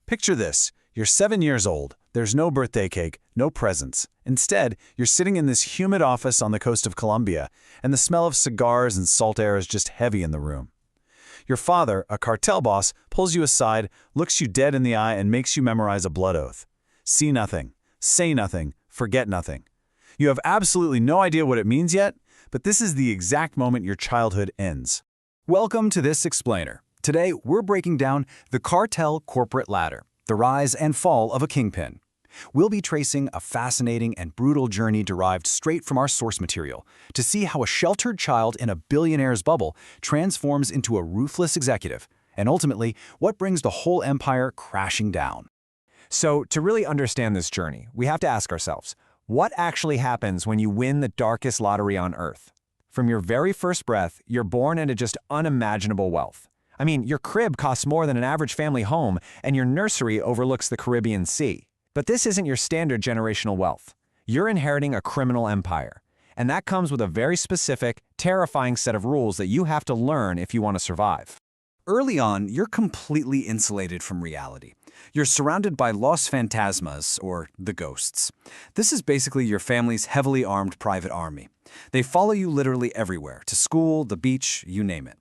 Picture this. You're 7 years old. There's no birthday cake, no presents. Instead, you're sitting in this humid office on the coast of Colombia, and the smell of cigars and salt air is just heavy in the room. Your father, a cartel boss, pulls you aside, looks you dead in the eye, and makes you memorize a blood oath. See nothing, say nothing, forget nothing. You have absolutely no idea what it means yet, but this is the exact moment your childhood ends. Welcome to this explainer. Today, we're breaking down the cartel corporate ladder, the rise and fall of a kingpin. We'll be tracing a fascinating and brutal journey derived straight from our source material to see how a sheltered child in a billionaire's bubble transforms into a ruthless executive, and ultimately, what brings the whole empire crashing down. So, to really understand this journey, we have to ask ourselves, what actually happens when you win the darkest lottery on Earth? From your very first breath, you're born into just unimaginable wealth. I mean, your crib costs more than an average family home, and your nursery overlooks the Caribbean Sea. But this isn't your standard generational wealth. You're inheriting a criminal empire. And that comes with a very specific, terrifying set of rules that you have to learn if you want to survive. Early on, you're completely insulated from reality. You're surrounded by Los Fantasmas, or the ghosts. This is basically your family's heavily armed private army. They follow you literally everywhere, to school, the beach, you name it.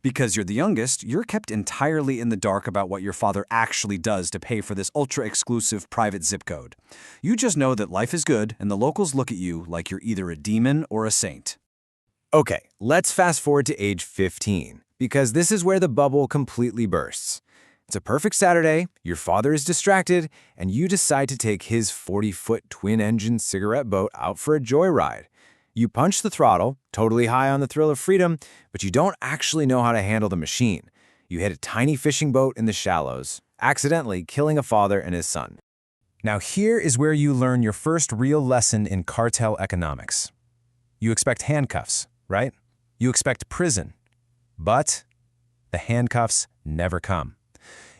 Because you're the youngest, you're kept entirely in the dark about what your father actually does to pay for this ultra-exclusive private zip code. You just know that life is good, and the locals look at you like you're either a demon or a saint. Okay, let's fast forward to age 15, because this is where the bubble completely bursts. It's a perfect Saturday, your father is distracted, and you decide to take his 40-foot twin-engine cigarette boat out for a joyride. You punch the throttle, totally high on the thrill of freedom, but you don't actually know how to handle the machine. You hit a tiny fishing boat in the shallows, accidentally killing a father and his son. Now here is where you learn your first real lesson in cartel economics. You expect handcuffs, right? You expect prison. But the handcuffs never come.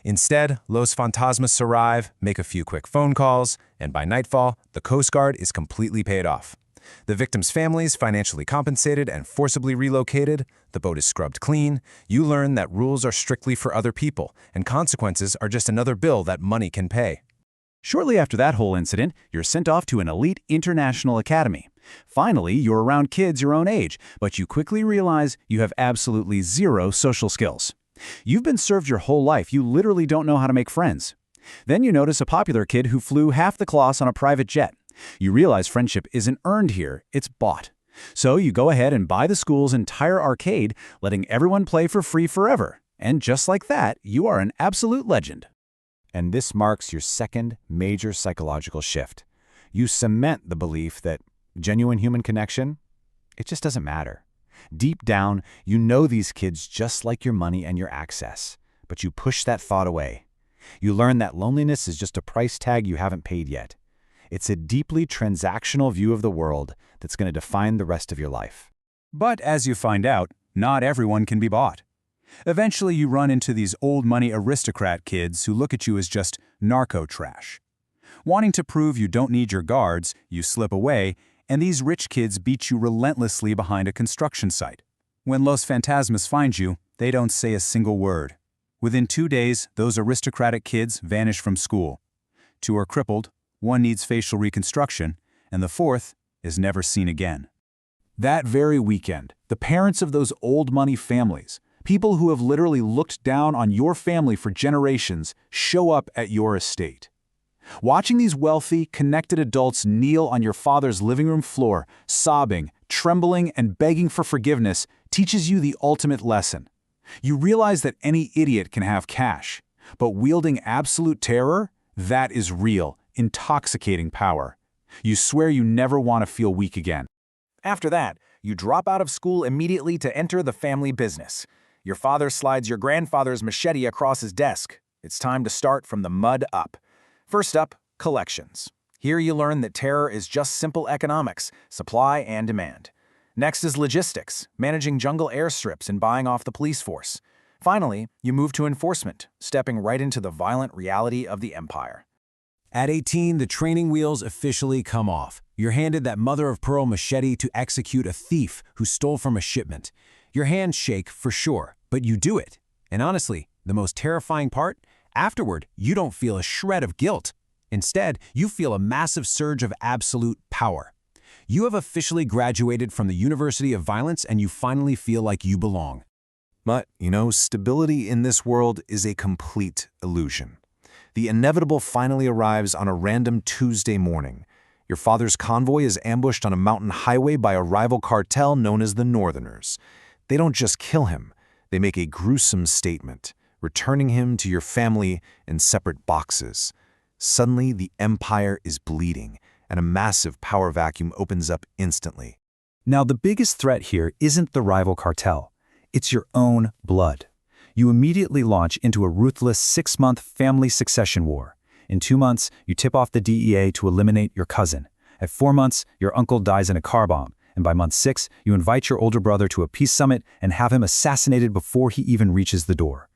Instead, Los Fantasmas arrive, make a few quick phone calls, and by nightfall, the Coast Guard is completely paid off. The victims' families financially compensated and forcibly relocated, the boat is scrubbed clean, you learn that rules are strictly for other people, and consequences are just another bill that money can pay. Shortly after that whole incident, you're sent off to an elite international academy. Finally, you're around kids your own age, but you quickly realize you have absolutely zero social skills. You've been served your whole life, you literally don't know how to make friends. Then you notice a popular kid who flew half the class on a private jet. You realize friendship isn't earned here, it's bought. So you go ahead and buy the school's entire arcade, letting everyone play for free forever. And just like that, you are an absolute legend. And this marks your second major psychological shift. You cement the belief that genuine human connection, it just doesn't matter. Deep down, you know these kids just like your money and your access, but you push that thought away. You learn that loneliness is just a price tag you haven't paid yet. It's a deeply transactional view of the world that's going to define the rest of your life. But as you find out, not everyone can be bought. Eventually, you run into these old money aristocrat kids who look at you as just narco trash. Wanting to prove you don't need your guards, you slip away, and these rich kids beat you relentlessly behind a construction site. When Los Fantasmas find you, they don't say a single word. Within 2 days, those aristocratic kids vanish from school. 2 are crippled, 1 needs facial reconstruction, and the 4th is never seen again. That very weekend, the parents of those old money families, people who have literally looked down on your family for generations, show up at your estate. Watching these wealthy, connected adults kneel on your father's living room floor, sobbing, trembling, and begging for forgiveness teaches you the ultimate lesson. You realize that any idiot can have cash, but wielding absolute terror, that is real, intoxicating power. You swear you never want to feel weak again. After that, you drop out of school immediately to enter the family business. Your father slides your grandfather's machete across his desk. It's time to start from the mud up. First up, collections. Here you learn that terror is just simple economics, supply and demand. Next is logistics, managing jungle airstrips and buying off the police force. Finally, you move to enforcement, stepping right into the violent reality of the empire. At 18, the training wheels officially come off. You're handed that mother-of-pearl machete to execute a thief who stole from a shipment. Your hands shake for sure, but you do it. And honestly, the most terrifying part? Afterward, you don't feel a shred of guilt. Instead, you feel a massive surge of absolute power. You have officially graduated from the University of Violence and you finally feel like you belong. But, stability in this world is a complete illusion. The inevitable finally arrives on a random Tuesday morning. Your father's convoy is ambushed on a mountain highway by a rival cartel known as the Northerners. They don't just kill him, they make a gruesome statement, returning him to your family in separate boxes. Suddenly, the empire is bleeding, and a massive power vacuum opens up instantly. Now, the biggest threat here isn't the rival cartel. It's your own blood. You immediately launch into a ruthless 6-month family succession war. In 2 months, you tip off the DEA to eliminate your cousin. At 4 months, your uncle dies in a car bomb. And by month 6, you invite your older brother to a peace summit and have him assassinated before he even reaches the door.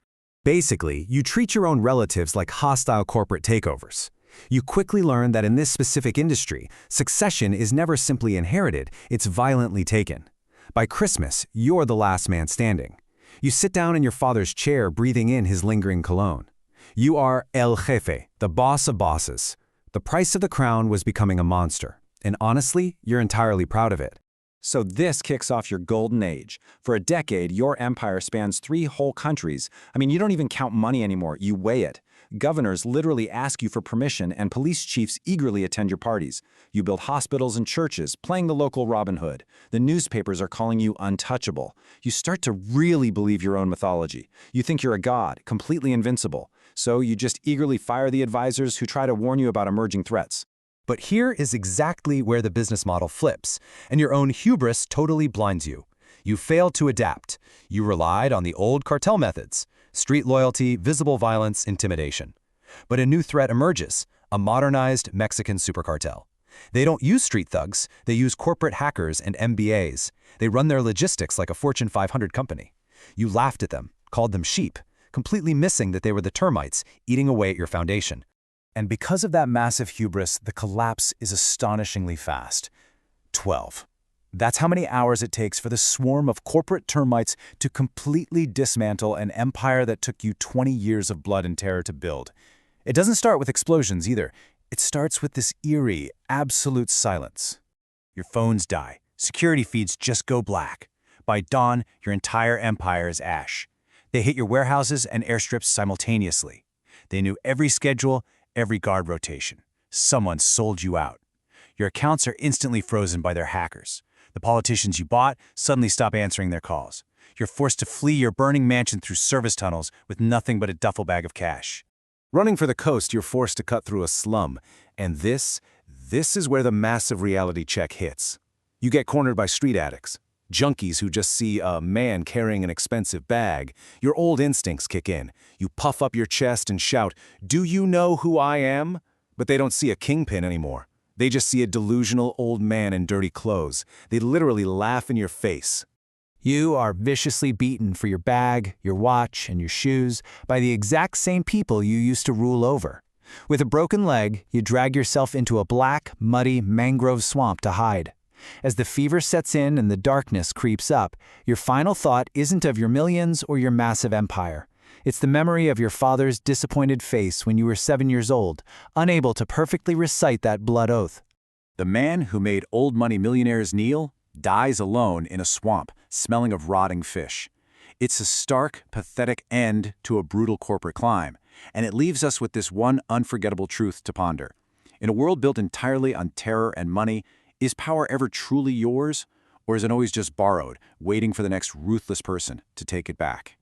Basically, you treat your own relatives like hostile corporate takeovers. You quickly learn that in this specific industry, succession is never simply inherited, it's violently taken. By Christmas, you're the last man standing. You sit down in your father's chair, breathing in his lingering cologne. You are El Jefe, the boss of bosses. The price of the crown was becoming a monster, and honestly, you're entirely proud of it. So this kicks off your golden age. For a decade, your empire spans 3 whole countries. You don't even count money anymore, you weigh it. Governors literally ask you for permission, and police chiefs eagerly attend your parties. You build hospitals and churches, playing the local Robin Hood. The newspapers are calling you untouchable. You start to really believe your own mythology. You think you're a god, completely invincible. So you just eagerly fire the advisors who try to warn you about emerging threats. But here is exactly where the business model flips, and your own hubris totally blinds you. You failed to adapt. You relied on the old cartel methods: street loyalty, visible violence, intimidation. But a new threat emerges: a modernized Mexican supercartel. They don't use street thugs, they use corporate hackers and MBAs. They run their logistics like a Fortune 500 company. You laughed at them, called them sheep, completely missing that they were the termites eating away at your foundation. And because of that massive hubris, the collapse is astonishingly fast. 12. That's how many hours it takes for the swarm of corporate termites to completely dismantle an empire that took you 20 years of blood and terror to build. It doesn't start with explosions either. It starts with this eerie, absolute silence. Your phones die. Security feeds just go black. By dawn, your entire empire is ash. They hit your warehouses and airstrips simultaneously. They knew every schedule, every guard rotation. Someone sold you out. Your accounts are instantly frozen by their hackers. The politicians you bought suddenly stop answering their calls. You're forced to flee your burning mansion through service tunnels with nothing but a duffel bag of cash. Running for the coast, you're forced to cut through a slum. And this is where the massive reality check hits. You get cornered by street addicts, junkies who just see a man carrying an expensive bag. Your old instincts kick in. You puff up your chest and shout, "Do you know who I am?" But they don't see a kingpin anymore. They just see a delusional old man in dirty clothes. They literally laugh in your face. You are viciously beaten for your bag, your watch, and your shoes by the exact same people you used to rule over. With a broken leg, you drag yourself into a black, muddy mangrove swamp to hide. As the fever sets in and the darkness creeps up, your final thought isn't of your millions or your massive empire. It's the memory of your father's disappointed face when you were 7 years old, unable to perfectly recite that blood oath. The man who made old money millionaires kneel dies alone in a swamp, smelling of rotting fish. It's a stark, pathetic end to a brutal corporate climb, and it leaves us with this one unforgettable truth to ponder. In a world built entirely on terror and money, is power ever truly yours, or is it always just borrowed, waiting for the next ruthless person to take it back?